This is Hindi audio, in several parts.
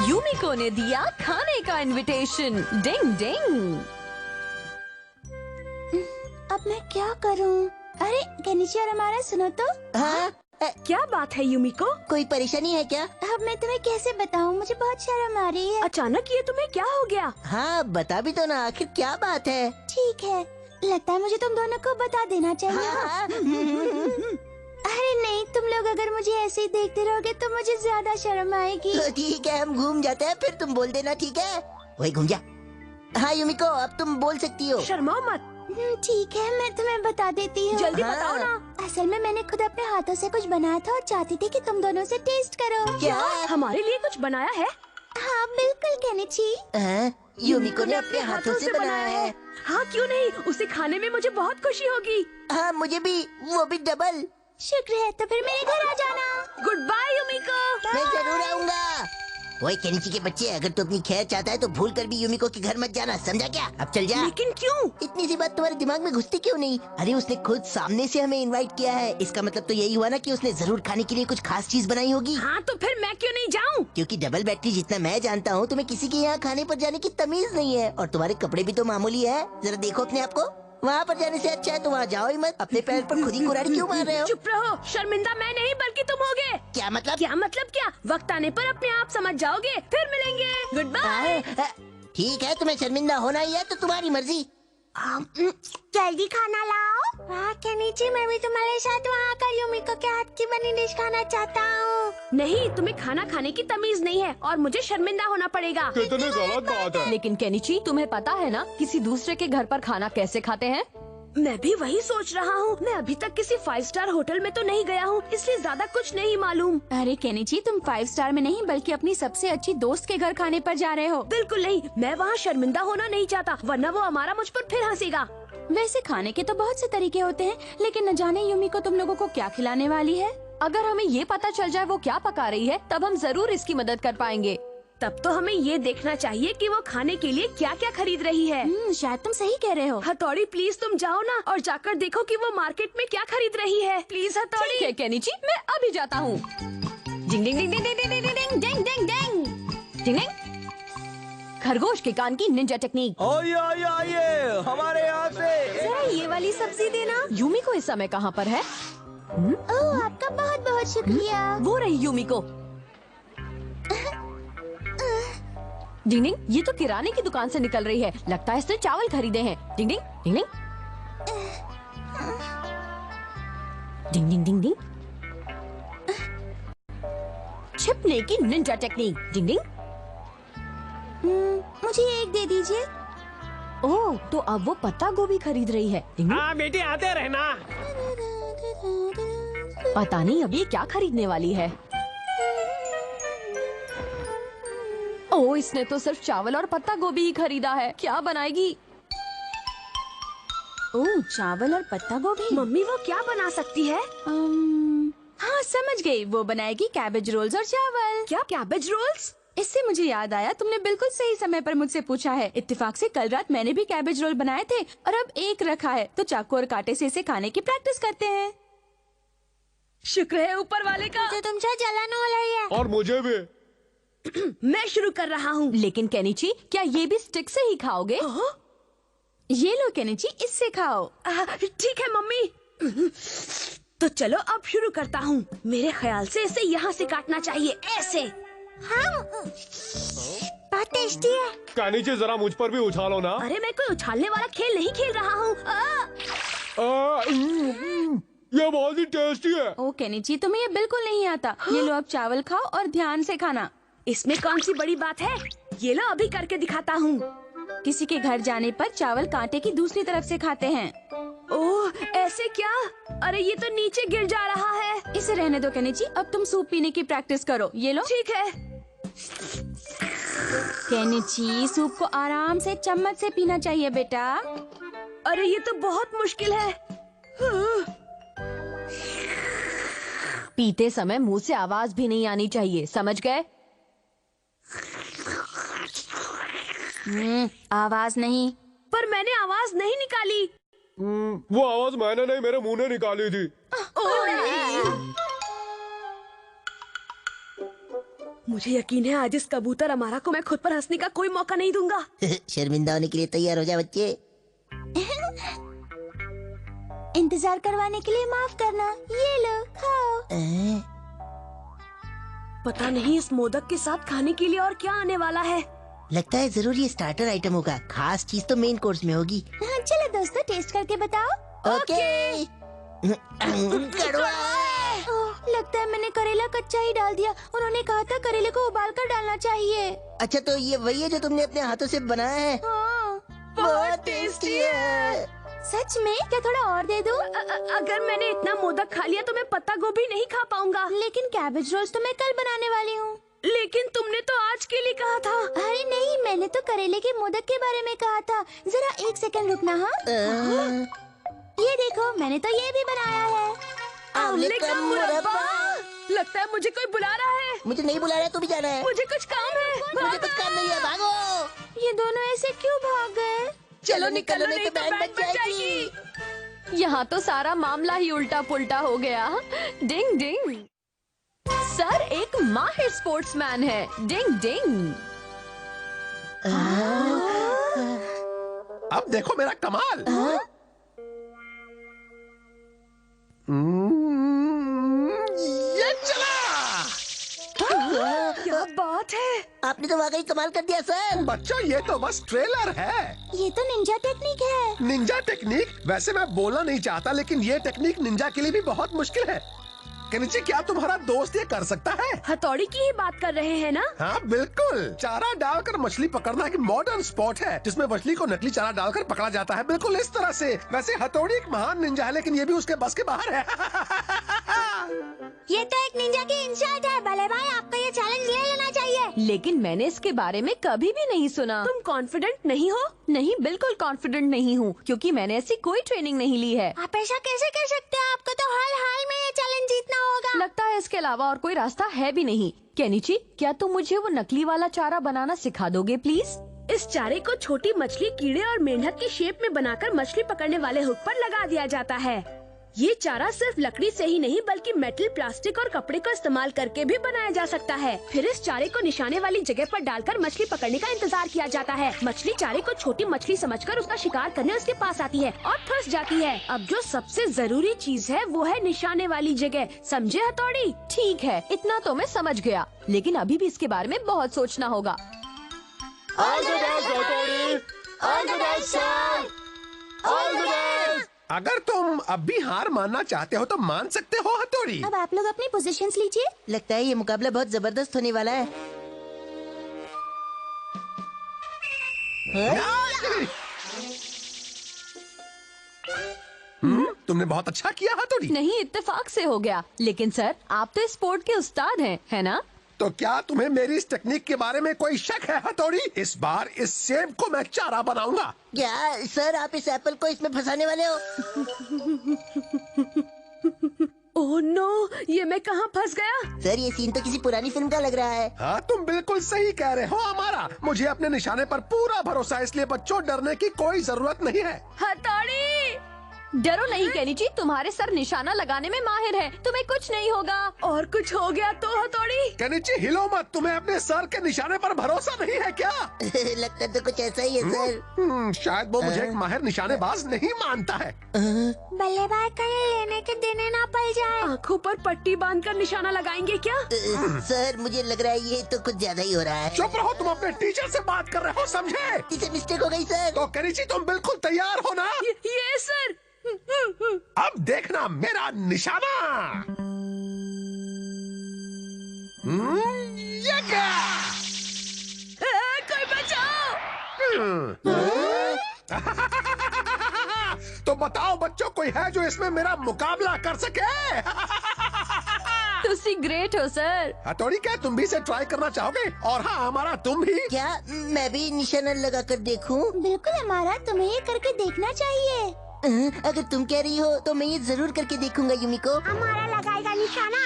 यूमिको ने दिया खाने का इनविटेशन। डिंग डिंग। अब मैं क्या करूं? अरे केनिची और हमारा सुनो तो। हाँ? क्या बात है यूमिको? कोई परेशानी है क्या? अब मैं तुम्हें कैसे बताऊं, मुझे बहुत शर्म आ रही है। अचानक ये तुम्हें क्या हो गया? हाँ बता भी तो ना, आखिर क्या बात है? ठीक है, लगता है मुझे तुम दोनों को बता देना चाहिए। हाँ। अरे नहीं, तुम लोग अगर मुझे ऐसे ही देखते रहोगे तो मुझे ज्यादा शर्म आएगी। तो ठीक है, हम घूम जाते हैं, फिर तुम बोल देना, ठीक है? वही घूम जा। हाँ यूमिको, अब तुम बोल सकती हो। शर्माओ मत। ठीक है, मैं तुम्हें बता देती हूँ। जल्दी हाँ। बताओ ना। असल में मैंने खुद अपने हाथों से कुछ बनाया था और चाहती थी कि तुम दोनों से टेस्ट करो। क्या? हमारे लिए कुछ बनाया है? हाँ बिल्कुल केनिची। हाँ, यूमिको ने अपने हाथों से बनाया है। हाँ क्यों नहीं, उसे खाने में मुझे बहुत खुशी होगी। हाँ मुझे भी, वो भी डबल। शुक्र है, तो फिर मेरे घर आ जाना। Good bye Yumiko. मैं जरूर आऊंगा। ओए केनिची के बच्चे, अगर तू अपनी खैर चाहता है तो भूल कर भी यूमिको के घर मत जाना, समझा क्या? अब चल जा। लेकिन क्यों? इतनी सी बात तुम्हारे दिमाग में घुसती क्यों नहीं? अरे उसने खुद सामने से हमें इनवाइट किया है, इसका मतलब तो यही हुआ ना कि उसने जरूर खाने के लिए कुछ खास चीज बनाई होगी। हाँ तो फिर मैं क्यों नहीं जाऊँ? क्योंकि डबल बैटरी, जितना मैं जानता हूँ, तुम्हें किसी के यहाँ खाने पर जाने की तमीज नहीं है, और तुम्हारे कपड़े भी तो मामूली है। जरा देखो अपने आप को। वहाँ पर जाने से अच्छा है तो वहाँ जाओ ही मत। अपने पैर पर खुद ही कुल्हाड़ी क्यों मार रहे हो? चुप रहो, शर्मिंदा मैं नहीं बल्कि तुम होगे। क्या मतलब? क्या मतलब क्या? वक्त आने पर अपने आप समझ जाओगे। फिर मिलेंगे। Good bye. ठीक है, तुम्हें शर्मिंदा होना ही है तो तुम्हारी मर्जी। जल्दी खाना लाओ। हाँ केनिची, मैं भी तुम्हारे साथ वहाँ आकर यूमिको के हाथ की बनी डिश खाना चाहता हूँ। नहीं, तुम्हें खाना खाने की तमीज नहीं है और मुझे शर्मिंदा होना पड़ेगा। कितनी गलत बात है। लेकिन केनिची, तुम्हें पता है ना किसी दूसरे के घर पर खाना कैसे खाते हैं? मैं भी वही सोच रहा हूँ। मैं अभी तक किसी 5 स्टार होटल में तो नहीं गया हूँ, इसलिए ज्यादा कुछ नहीं मालूम। अरे केनिची, तुम 5 स्टार में नहीं बल्कि अपनी सबसे अच्छी दोस्त के घर खाने पर जा रहे हो। बिल्कुल नहीं, मैं वहाँ शर्मिंदा होना नहीं चाहता, वरना वो हमारा मुझ पर फिर हंसेगा। वैसे खाने के तो बहुत से तरीके होते हैं, लेकिन न जाने यूमिको तुम लोगों को क्या खिलाने वाली है। अगर हमें ये पता चल जाए वो क्या पका रही है, तब हम जरूर इसकी मदद कर पाएंगे। तब तो हमें ये देखना चाहिए कि वो खाने के लिए क्या क्या खरीद रही है। शायद तुम सही कह रहे हो। हथौड़ी प्लीज तुम जाओ ना और जाकर देखो कि वो मार्केट में क्या खरीद रही है। प्लीज हथौड़ी। ठीक है केनिची, मैं अभी जाता हूँ। डिंग डिंग डिंग डिंग डिंग डिंग डिंग डिंग डिंग डिंग डिंग डिंग। खरगोश के कान की निंजा टेक्निक। आइए आइए आइए, हमारे यहाँ से। जरा ये वाली सब्जी देना। यूमिको इस समय कहाँ पर है? ओह, आपका बहुत बहुत शुक्रिया। वो रही यूमिको। डिंग डिंग, ये तो किराने की दुकान से निकल रही है, लगता है इसने चावल खरीदे हैं। डिंग डिंग डिंग डिंग डिंग डिंग डिंग डिंग। छिपने की निंजा टेक्निक। डिंग डिंग। मुझे एक दे दीजिए। ओह, तो अब वो पत्ता गोभी खरीद रही है। डिंग डिंग। हाँ बेटी, आते रहना। पता नहीं अब ये क्या खरीदने वाली है। ओह, इसने तो सिर्फ चावल और पत्ता गोभी ही खरीदा है, क्या बनाएगी? ओह, चावल और पत्ता गोभी। मम्मी वो क्या बना सकती है? हाँ समझ गई, वो बनाएगी कैबेज रोल्स और चावल। क्या कैबेज रोल्स? इससे मुझे याद आया, तुमने बिल्कुल सही समय पर मुझसे पूछा है। इत्तेफाक से कल रात मैंने भी कैबेज रोल बनाए थे और अब एक रखा है, तो चाकू और कांटे से इसे खाने की प्रैक्टिस करते हैं। शुक्र है ऊपर वाले का। मुझे तुमसे जलन हो रही है। और मुझे भी। मैं शुरू कर रहा हूँ। लेकिन केनिची, क्या ये भी स्टिक से ही खाओगे? ये लो केनिची, इससे खाओ। ठीक है मम्मी। तो चलो अब शुरू करता हूँ। मेरे ख्याल से इसे यहाँ से काटना चाहिए, ऐसे। हाँ, बहुत टेस्टी है। केनिची, जरा मुझ पर भी उछालो ना। अरे मैं कोई उछालने वाला खेल नहीं खेल रहा हूँ। ये बहुत ही टेस्टी है। ओ केनिची, तुम्हें ये बिल्कुल नहीं आता। ये लो, अब चावल खाओ और ध्यान से खाना। इसमें कौन सी बड़ी बात है? ये लो अभी करके दिखाता हूँ। किसी के घर जाने पर चावल कांटे की दूसरी तरफ से खाते हैं। ओह, ऐसे क्या? अरे ये तो नीचे गिर जा रहा है। इसे रहने दो केनिची, अब तुम सूप पीने की प्रैक्टिस करो। ये लो। ठीक है। केनिची, सूप को आराम से चम्मच से पीना चाहिए बेटा। अरे ये तो बहुत मुश्किल है। पीते समय मुंह से आवाज भी नहीं आनी चाहिए, समझ गए? आवाज नहीं। पर मैंने आवाज नहीं निकाली। वो आवाज मैंने नहीं, मेरे मुंह ने निकाली थी। मुझे यकीन है आज इस कबूतर अमारा को मैं खुद पर हंसने का कोई मौका नहीं दूंगा। शर्मिंदा होने के लिए तैयार हो जा बच्चे। इंतजार करवाने के लिए माफ करना। ये लो खाओ। पता नहीं इस मोदक के साथ खाने के लिए और क्या आने वाला है। लगता है जरूर ये स्टार्टर आइटम होगा, खास चीज तो मेन कोर्स में होगी। हाँ, चलो दोस्तों टेस्ट करके बताओ। ओके। कड़वा है। ओह, लगता है मैंने करेला कच्चा ही डाल दिया। उन्होंने कहा था करेले को उबाल कर डालना चाहिए। अच्छा तो ये वही है जो तुमने अपने हाथों से बनाया है? हाँ। बहुत टेस्टी है। सच में? क्या थोड़ा और दे दूं? अगर मैंने इतना मोदक खा लिया तो मैं पत्ता गोभी नहीं खा पाऊंगा। लेकिन कैबेज रोल्स तो मैं कल बनाने वाली हूँ। लेकिन तुमने तो आज के लिए कहा था। अरे नहीं, मैंने तो करेले के मोदक के बारे में कहा था। जरा एक सेकंड रुकना। हाँ, ये देखो मैंने तो ये भी बनाया है। आंवले का मुरब्बा। लगता है मुझे कोई बुला रहा है। मुझे नहीं बुला रहा है, तू भी जाना है। मुझे कुछ काम है। मुझे कुछ काम नहीं है, भागो। ये दोनों ऐसे क्यों भाग गए? चलो निकलो नहीं तो बैंड बज जाएगी। यहाँ तो सारा मामला ही उल्टा पुल्टा हो गया। डिंग डिंग। सर एक माहिर स्पोर्ट्समैन है। डिंग डिंग। अब देखो मेरा कमाल। ये चला। क्या बात है। आपने तो वाकई कमाल कर दिया सर। बच्चों ये तो बस ट्रेलर है। ये तो निंजा टेक्निक है। Ninja technique? वैसे मैं बोलना नहीं चाहता लेकिन ये टेक्निक निंजा के लिए भी बहुत मुश्किल है। केनिची क्या तुम्हारा दोस्त ये कर सकता है? हथौड़ी की ही बात कर रहे हैं ना? हाँ बिल्कुल। चारा डालकर मछली पकड़ना एक मॉडर्न स्पोर्ट है जिसमें मछली को नकली चारा डालकर पकड़ा जाता है, बिल्कुल इस तरह से। वैसे हथौड़ी एक महान निंजा है लेकिन ये भी उसके बस के बाहर है। ये तो एक निंजा की इंसाइट है। भले भाई आपको ये चैलेंज ले लेना चाहिए। लेकिन मैंने इसके बारे में कभी भी नहीं सुना। तुम कॉन्फिडेंट नहीं हो? नहीं, बिल्कुल कॉन्फिडेंट नहीं हूँ क्योंकि मैंने ऐसी कोई ट्रेनिंग नहीं ली है। आप ऐसा कैसे कर सकते हैं? आपको तो हाल हाल में ये चैलेंज जीतना होगा। लगता है इसके अलावा और कोई रास्ता है भी नहीं। केनिची क्या तुम मुझे वो नकली वाला चारा बनाना सिखा दोगे प्लीज? इस चारे को छोटी मछली, कीड़े और मेंढक की शेप में बनाकर मछली पकड़ने वाले हुक पर लगा दिया जाता है। ये चारा सिर्फ लकड़ी से ही नहीं बल्कि मेटल, प्लास्टिक और कपड़े का इस्तेमाल करके भी बनाया जा सकता है। फिर इस चारे को निशाने वाली जगह पर डालकर मछली पकड़ने का इंतजार किया जाता है। मछली चारे को छोटी मछली समझकर उसका शिकार करने उसके पास आती है और फंस जाती है। अब जो सबसे जरूरी चीज है वो है निशाने वाली जगह। समझे हथौड़ी? ठीक है, इतना तो मैं समझ गया, लेकिन अभी भी इसके बारे में बहुत सोचना होगा। All the best, हथौड़ी। All the best, sir. All the best. अगर तुम अब भी हार मानना चाहते हो तो मान सकते हो हथौड़ी। अब आप लोग अपनी पोजीशंस लीजिए। लगता है ये मुकाबला बहुत जबरदस्त होने वाला है। तुमने बहुत अच्छा किया हथौड़ी। नहीं, इत्तेफाक से हो गया। लेकिन सर आप तो स्पोर्ट के उस्ताद हैं, है ना? तो क्या तुम्हें मेरी इस टेक्निक के बारे में कोई शक है हथौड़ी? इस बार इस सेब को मैं चारा बनाऊंगा। क्या सर आप इस एप्पल को इसमें फंसाने वाले हो? ओह नो, ये मैं कहाँ फंस गया? सर ये सीन तो किसी पुरानी फिल्म का लग रहा है। हाँ तुम बिल्कुल सही कह रहे हो हमारा। मुझे अपने निशाने पर पूरा भरोसा है, इसलिए बच्चों डरने की कोई जरूरत नहीं है। हथौड़ी डरो नहीं केनिची, तुम्हारे सर निशाना लगाने में माहिर है, तुम्हें कुछ नहीं होगा। और कुछ हो गया तो हथौड़ी? केनिची हिलो मत, तुम्हें अपने सर के निशाने पर भरोसा नहीं है क्या? लगता तो कुछ ऐसा ही है सर। शायद वो मुझे एक माहिर निशानेबाज नहीं मानता है। बल्ले भाई कहीं लेने के देने ना पड़ जाए। आँखों पर पट्टी बांधकर निशाना लगाएंगे क्या? सर मुझे लग रहा है ये तो कुछ ज्यादा ही हो रहा है। चुप रहो, तुम अपने टीचर से बात कर रहे हो, समझे? इसे मिस्टेक हो गई सर। तो केनिची तुम बिल्कुल तैयार हो ना? ये सर। अब देखना मेरा निशाना। ये क्या? कोई बचाओ। तो बताओ बच्चों, कोई है जो इसमें मेरा मुकाबला कर सके? तुसी ग्रेट हो सर। हथौड़ी क्या तुम भी इसे ट्राई करना चाहोगे? और हाँ हमारा तुम भी। क्या मैं भी निशाना लगा कर देखूं? बिल्कुल हमारा, तुम्हें ये करके देखना चाहिए। अगर तुम कह रही हो तो मैं ये जरूर करके देखूंगा युमिको। हमारा लगाएगा निशाना।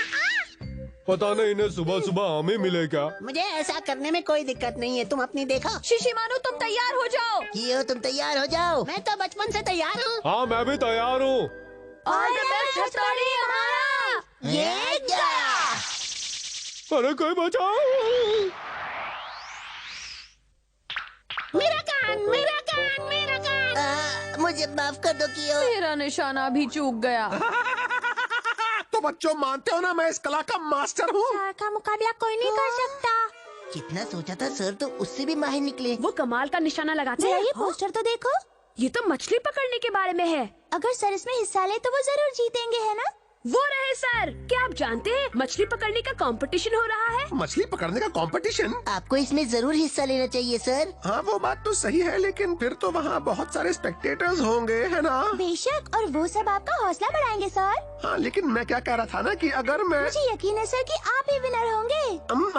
पता नहीं इन्हें सुबह सुबह हमें मिले क्या? मुझे ऐसा करने में कोई दिक्कत नहीं है, तुम अपनी देखो। शिशिमानु तुम तैयार हो जाओ। ये हो तुम तैयार हो जाओ। मैं तो बचपन से तैयार हूँ। हाँ मैं भी तैयार हूँ। ऑल द बेस्ट हथौड़ी हमारा। ये क्या? अरे कोई बचाओ। मेरा कान, मेरा कान, मेरा कान। मुझे माफ कर दो कियो। मेरा निशाना भी चूक गया। तो बच्चों मानते हो ना मैं इस कला का मास्टर हूँ। सर का मुकाबला कोई नहीं कर सकता। कितना सोचा था सर, तो उससे भी माहिर निकले। वो कमाल का निशाना लगाते हैं। ये पोस्टर तो देखो। ये तो मछली पकड़ने के बारे में है। अगर सर इसमें हिस्सा ले तो वो जरूर जीतेंगे, है ना? वो रहे सर। क्या आप जानते हैं मछली पकड़ने का कंपटीशन हो रहा है? मछली पकड़ने का कंपटीशन? आपको इसमें जरूर हिस्सा लेना चाहिए सर। हाँ वो बात तो सही है, लेकिन फिर तो वहाँ बहुत सारे स्पेक्टेटर्स होंगे, है ना? बेशक, और वो सब आपका हौसला बढ़ाएंगे सर। हाँ लेकिन मैं क्या कह रहा था ना कि अगर मैं मुझे यकीन है सर कि आप ही विनर होंगे।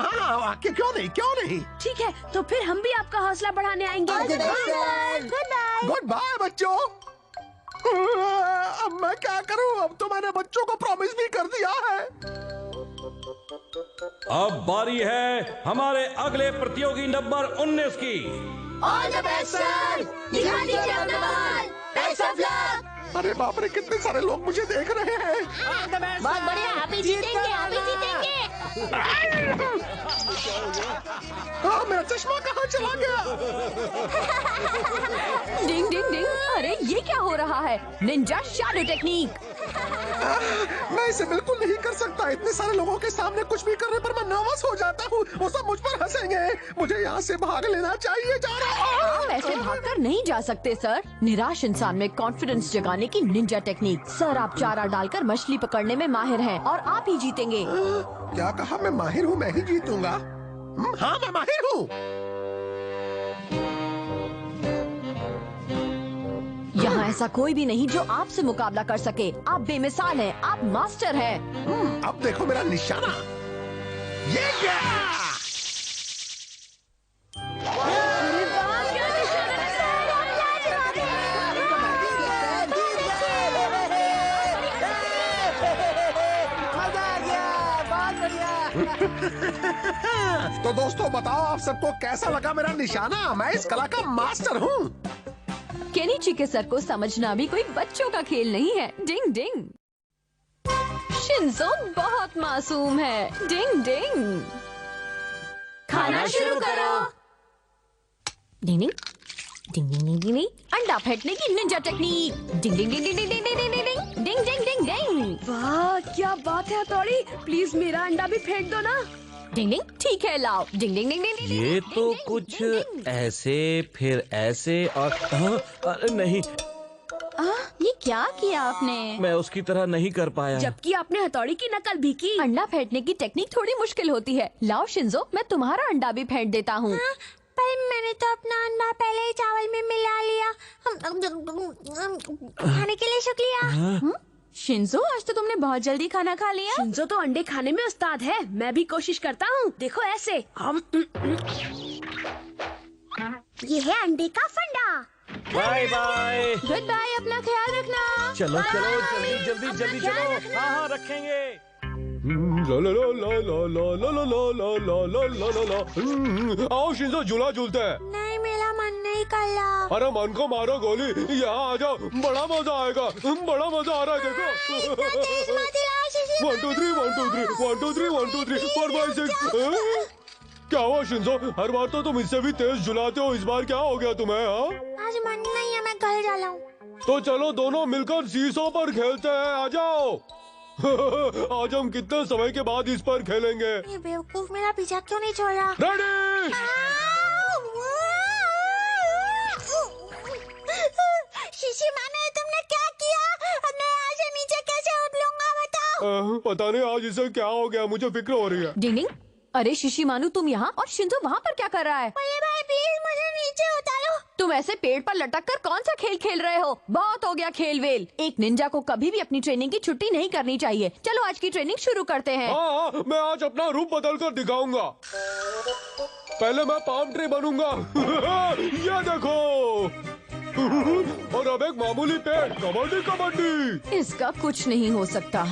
हाँ क्यों नहीं, क्यों नहीं। ठीक है, तो फिर हम भी आपका हौसला बढ़ाने आएंगे। All the best, sir। Good bye. Good bye बच्चों। अब मैं क्या करूं, अब तो मैंने बच्चों को प्रॉमिस भी कर दिया है। अब बारी है हमारे अगले प्रतियोगी नंबर 19 की। All the best sir. दिखा दीजिए अपना बहार। Best of luck. अरे बाप रे, कितने सारे लोग मुझे देख रहे हैं। बहुत बढ़िया, आप ही जीतेंगे, आप ही जीतेंगे। हाँ मेरा चश्मा कहाँ चला गया? डिंग डिंग डिंग। अरे ये क्या हो रहा है? Ninja shadow technique. मैं इसे बिल्कुल नहीं कर सकता। इतने सारे लोगों के सामने कुछ भी करने पर मैं नर्वस हो जाता हूँ। वो सब मुझ पर हंसेंगे। मुझे यहाँ से भाग लेना चाहिए। जा रहा हूँ। आप ऐसे भागकर नहीं जा सकते सर। निराश इंसान में कॉन्फिडेंस जगाने की निंजा टेक्निक। सर आप चारा डालकर मछली पकड़ने में माहिर हैं और आप ही जीतेंगे। क्या कहा? मैं माहिर हूँ, मैं ही जीतूंगा। हाँ मैं माहिर हूँ। यहाँ ऐसा कोई भी नहीं जो आपसे मुकाबला कर सके। आप बेमिसाल हैं, आप मास्टर हैं। अब देखो मेरा निशाना। ये क्या? तो दोस्तों बताओ आप सबको कैसा लगा मेरा निशाना? मैं इस कला का मास्टर हूँ। केनिची के सर को समझना भी कोई बच्चों का खेल नहीं है। डिंग डिंग। शिंजो बहुत मासूम है। डिंग डिंग। खाना शुरू करो। डिंग डिंग डिंग डिंग डिंग डिंग। अंडा फेंकने की निंजा टेक्निक। डिंग डिंग डिंग डिंग डिंग डिंग डिंग डिंग डिंग डिंग डिंग डिंग डिंग। वाह क्या बात है हथौड़ी, प्लीज मेरा अंडा भी फेंक दो ना। डिंग डिंग। ठीक है लाओ। डिंग डिंग डिंग डिंग। ये तो कुछ ऐसे फिर ऐसे और अरे नहीं, ये क्या किया आपने? मैं उसकी तरह नहीं कर पाया। जबकि आपने हथौड़ी की नकल भी की। अंडा फेंटने की टेक्निक थोड़ी मुश्किल होती है। लाओ शिंजो, मैं तुम्हारा अंडा भी फेंट देता हूँ। पर मैंने तो अपना अंडा पहले ही चावल में मिला लिया। खाने के लिए शुक्रिया। शिंजो आज तो तुमने बहुत जल्दी खाना खा लिया। शिंजो तो अंडे खाने में उस्ताद है। मैं भी कोशिश करता हूँ। देखो ऐसे। ये है अंडे का फंडा। Bye bye. गुड बाय, अपना ख्याल रखना। चलो चलो जल्दी जल्दी जल्दी चलो। हाँ हाँ रखेंगे। ला ला ला ला ला ला ला ला ला ला ला ला ला ला। आओ शिंजो, झूला झूलते हैं। नहीं मेरा मन नहीं कर रहा। अरे मन को मारो गोली, यहाँ आ जाओ, बड़ा मजा आएगा। बड़ा मजा आ रहा है, देखो। 1 2 3 1 2 3 1 2 3 1 2 3 4 5 6। क्या हुआ शिंजो? हर बार तो तुम इससे भी तेज झुलाते हो, इस बार क्या हो गया तुम्हें? हाँ आज मन नहीं है, मैं घर जा रहा हूँ। तो चलो दोनों मिलकर सीसो पर खेलते हैं, आ जाओ। आज हम कितने समय के बाद इस पर खेलेंगे। ये बेवकूफ मेरा पीछा क्यों नहीं छोड़ रहा? रेडी? शीशी माने तुमने क्या किया? अब मैं यहाँ से नीचे कैसे उतरूंगा बताओ? पता नहीं आज इसे क्या हो गया, मुझे फिक्र हो रही है। डिंग डिंग। अरे शिशी मानू, तुम यहाँ और शिंजो वहाँ पर क्या कर रहा है? अरे भाई प्लीज मुझे नीचे उतारो। तुम ऐसे पेड़ पर लटक कर कौन सा खेल खेल रहे हो? बहुत हो गया खेल वेल। एक निंजा को कभी भी अपनी ट्रेनिंग की छुट्टी नहीं करनी चाहिए। चलो आज की ट्रेनिंग शुरू करते हैं। हाँ, मैं आज अपना रूप बदल कर दिखाऊंगा। पहले मैं पाम ट्री बनूंगा। ये देखो। और अब एक मामूली पेड़। कबड्डी कबड्डी। इसका कुछ नहीं हो सकता।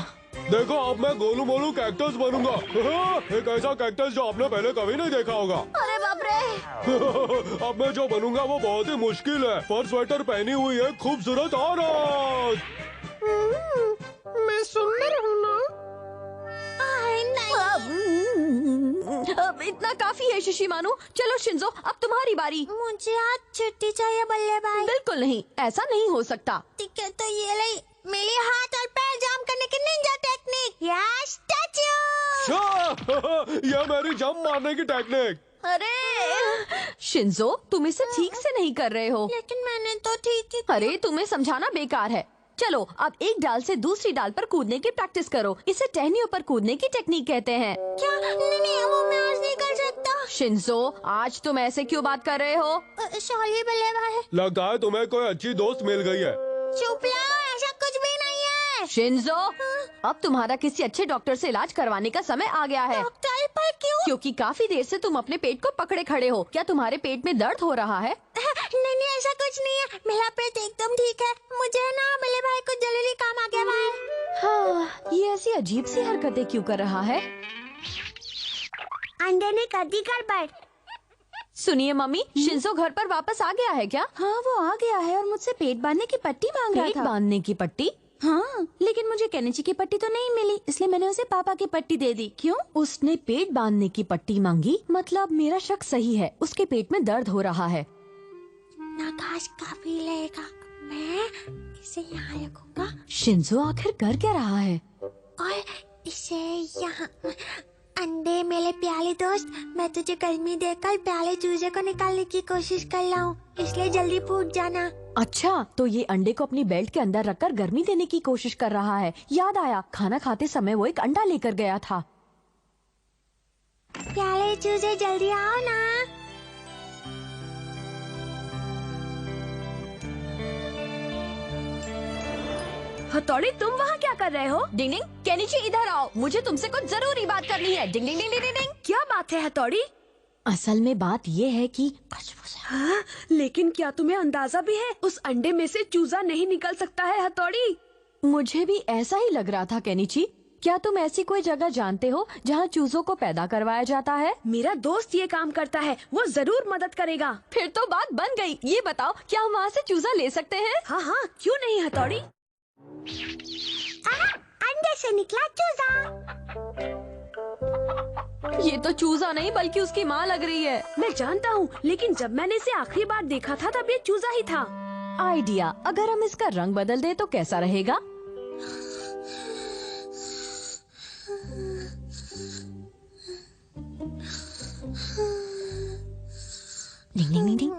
देखो अब मैं गोलू मोलू कैक्टस बनूंगा। एक ऐसा कैक्टस जो आपने पहले कभी नहीं देखा होगा। अरे बाप रे। अब मैं जो बनूंगा वो बहुत ही मुश्किल है। फर स्वेटर पहनी हुई है खूबसूरत औरत। मैं सुंदर हूँ ना? नहीं। अब इतना काफी है शिशिमानु। चलो शिंजो, अब तुम्हारी बारी। मुझे आज छुट्टी चाहिए बल्ले भाई। बिल्कुल नहीं, ऐसा नहीं हो सकता। ठीक है, तो ये ले मेरे हाथ और पैर जाम करने की निंजा टेक्निक। यस, टच ये मेरी जंप मारने की टेक्निक। अरे शिंजो, तुम इसे ठीक से नहीं कर रहे हो। लेकिन मैंने तो ठीक ही। अरे तुम्हें समझाना बेकार है। चलो अब एक डाल से दूसरी डाल पर कूदने की प्रैक्टिस करो। इसे टहनियों पर कूदने की टेक्निक कहते हैं। क्या? नहीं, वो मैं आज नहीं कर सकता। शिंजो, आज तुम ऐसे क्यों बात कर रहे हो? सॉरी बल्ले भाई। लगता है तुम्हें कोई अच्छी दोस्त मिल गई है। चुप रहो, ऐसा कुछ भी नहीं है। शिंजो, अब तुम्हारा किसी अच्छे डॉक्टर से इलाज करवाने का समय आ गया है। डॉक्टर पर क्यों? क्योंकि काफी देर से तुम अपने पेट को पकड़े खड़े हो। क्या तुम्हारे पेट में दर्द हो रहा है? नहीं, ऐसा कुछ नहीं है। मेरा पेट एकदम ठीक है। मुझे ना बल्ले भाई को जरूरी काम आ गया भाई। हाँ, ये ऐसी अजीब सी हरकतें क्यों कर रहा है? अंडे ने कर दी गड़बड़। सुनिए मम्मी, शिंजो घर पर वापस आ गया है क्या? हाँ, वो आ गया है और मुझसे पेट बांधने की पट्टी मांग रहा पेट था। बांधने की पट्टी? हाँ, लेकिन मुझे केनिची की पट्टी तो नहीं मिली, इसलिए मैंने उसे पापा की पट्टी दे दी। क्यों? उसने पेट बांधने की पट्टी मांगी? मतलब मेरा शक सही है, उसके पेट में दर्द हो रहा है। ना घास काफी लेगा, मैं इसे यहाँ रखूंगा शिंजो आखिर कर क्या रहा है? और इसे यहाँ। अंडे मेरे प्यारे दोस्त, मैं तुझे गर्मी देकर प्यारे चूजे को निकालने की कोशिश कर रहा हूँ, इसलिए जल्दी फूट जाना। अच्छा, तो ये अंडे को अपनी बेल्ट के अंदर रखकर गर्मी देने की कोशिश कर रहा है। याद आया, खाना खाते समय वो एक अंडा लेकर गया था। प्यारे चूजे जल्दी आओ ना। हथौड़ी, तुम वहाँ क्या कर रहे हो? डिंग डिंग, केनिची इधर आओ, मुझे तुमसे कुछ जरूरी बात करनी है। डिंग डिंग डिंग डिंग डिंग। क्या बात है हथौड़ी? असल में बात ये है कि हाँ, लेकिन क्या तुम्हें अंदाजा भी है उस अंडे में से चूजा नहीं निकल सकता है हथौड़ी? मुझे भी ऐसा ही लग रहा था केनिची। क्या तुम ऐसी कोई जगह जानते हो जहाँ चूजों को पैदा करवाया जाता है? मेरा दोस्त ये काम करता है, वो जरूर मदद करेगा। फिर तो बात बन गई। ये बताओ, क्या हम वहाँ से चूजा ले सकते हैं? हाँ हाँ, क्यों नहीं हथौड़ी? अंडे से निकला चूजा। ये तो चूजा नहीं बल्कि उसकी माँ लग रही है। मैं जानता हूँ, लेकिन जब मैंने इसे आखिरी बार देखा था तब ये चूजा ही था। आइडिया, अगर हम इसका रंग बदल दे तो कैसा रहेगा? डिंग डिंग डिंग डिंग।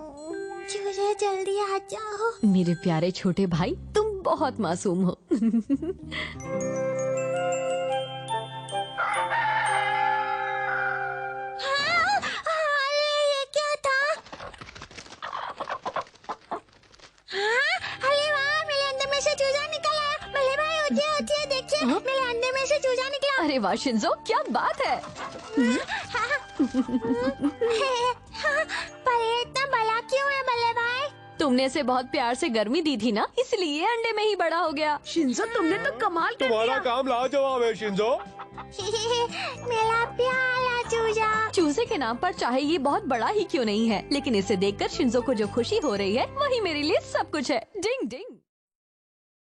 चूजे जल्दी आ जाओ। मेरे प्यारे छोटे भाई, तुम बहुत मासूम हो। अरे ये क्या था? हाँ, अरे वाह, मेरे अंदर में से चूजा निकला। भले भाई उठिए देखिए, मेरे अंदर में से चूजा निकला। अरे वाह शिंजो, क्या बात है। पर ये इतना बड़ा क्यों है बल्ले भाई? तुमने इसे बहुत प्यार से गर्मी दी थी ना, इसलिए अंडे में ही बड़ा हो गया। शिंजो, तुमने तो कमाल कर तुम्हारा दिया। काम लाजवाब है शिंजो। मेरा प्यारा चूजा। चूजे के नाम पर चाहे ये बहुत बड़ा ही क्यों नहीं है, लेकिन इसे देखकर शिंजो को जो खुशी हो रही है वही मेरे लिए सब कुछ है। डिंग डिंग।